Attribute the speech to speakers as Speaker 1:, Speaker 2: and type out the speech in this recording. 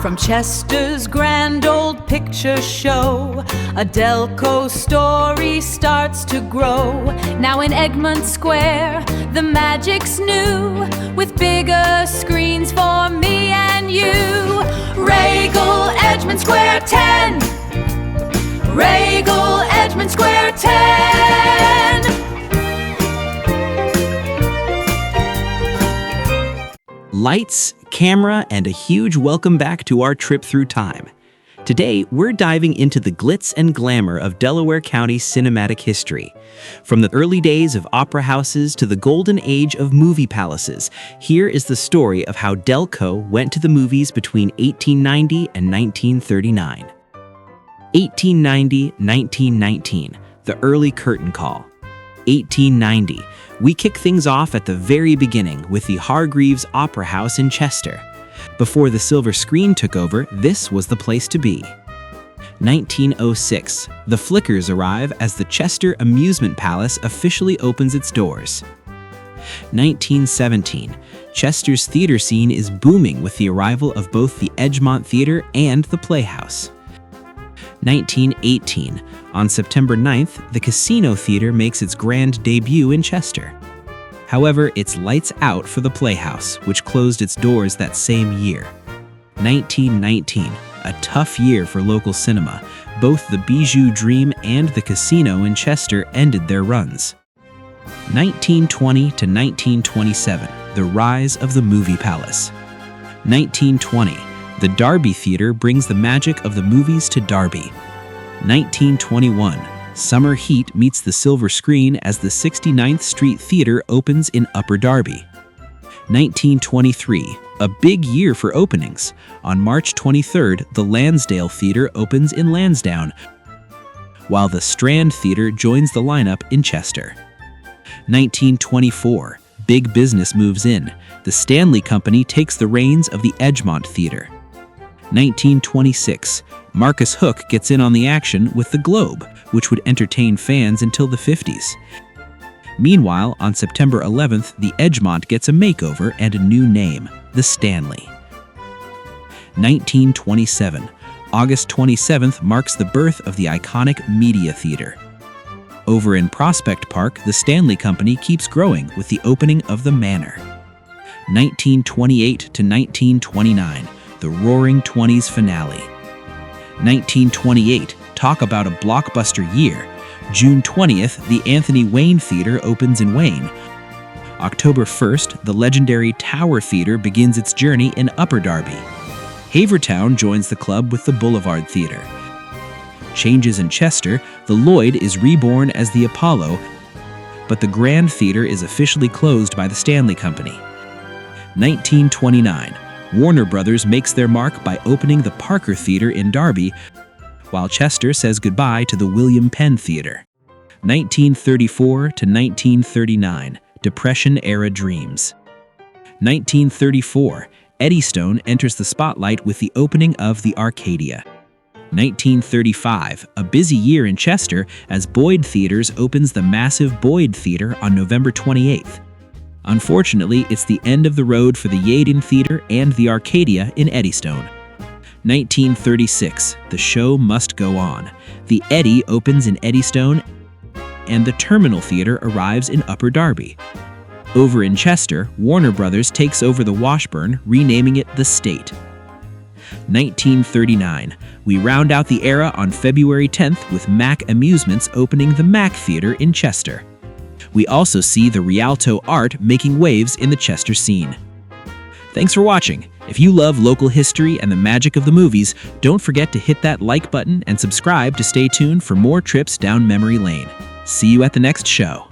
Speaker 1: From Chester's grand old picture show, a Delco story starts to grow. Now in Egmont Square, the magic's new, with bigger screens for me and you. Regal Edgmont Square 10. Regal Edgmont Square 10.
Speaker 2: Lights, camera, and a huge welcome back to our trip through time. Today, we're diving into the glitz and glamour of Delaware County cinematic history. From the early days of opera houses to the golden age of movie palaces, here is the story of how Delco went to the movies between 1890 and 1939. 1890-1919, the early curtain call. 1890, we kick things off at the very beginning with the Hargreaves Opera House in Chester. Before the silver screen took over, this was the place to be. 1906, the Flickers arrive as the Chester Amusement Palace officially opens its doors. 1917, Chester's theater scene is booming with the arrival of both the Edgemont Theater and the Playhouse. 1918, on September 9th, the Casino Theater makes its grand debut in Chester. However, it's lights out for the Playhouse, which closed its doors that same year. 1919, a tough year for local cinema. Both the Bijou Dream and the Casino in Chester ended their runs. 1920 to 1927, the rise of the Movie Palace. 1920, the Derby Theater brings the magic of the movies to Derby. 1921, summer heat meets the silver screen as the 69th Street Theater opens in Upper Darby. 1923, a big year for openings. On March 23rd, the Lansdale Theater opens in Lansdowne, while the Strand Theater joins the lineup in Chester. 1924, big business moves in. The Stanley Company takes the reins of the Edgemont Theater. 1926, Marcus Hook gets in on the action with the Globe, which would entertain fans until the 50s. Meanwhile, on September 11th, the Edgemont gets a makeover and a new name, the Stanley. 1927, August 27th marks the birth of the iconic Media Theater. Over in Prospect Park, the Stanley Company keeps growing with the opening of the Manor. 1928 to 1929, the Roaring Twenties finale. 1928, talk about a blockbuster year. June 20th, the Anthony Wayne Theater opens in Wayne. October 1st, the legendary Tower Theater begins its journey in Upper Darby. Havertown joins the club with the Boulevard Theater. Changes in Chester, the Lloyd is reborn as the Apollo, but the Grand Theater is officially closed by the Stanley Company. 1929, Warner Brothers makes their mark by opening the Parker Theater in Derby, while Chester says goodbye to the William Penn Theater. 1934 to 1939, Depression-era dreams. 1934, Eddystone enters the spotlight with the opening of the Arcadia. 1935, a busy year in Chester as Boyd Theaters opens the massive Boyd Theater on November 28th. Unfortunately, it's the end of the road for the Yeadon Theater and the Arcadia in Eddystone. 1936, the show must go on. The Eddy opens in Eddystone, and the Terminal Theater arrives in Upper Darby. Over in Chester, Warner Brothers takes over the Washburn, renaming it the State. 1939, we round out the era on February 10th with Mack Amusements opening the Mack Theater in Chester. We also see the Rialto art making waves in the Chester scene. Thanks for watching. If you love local history and the magic of the movies, don't forget to hit that like button and subscribe to stay tuned for more trips down memory lane. See you at the next show.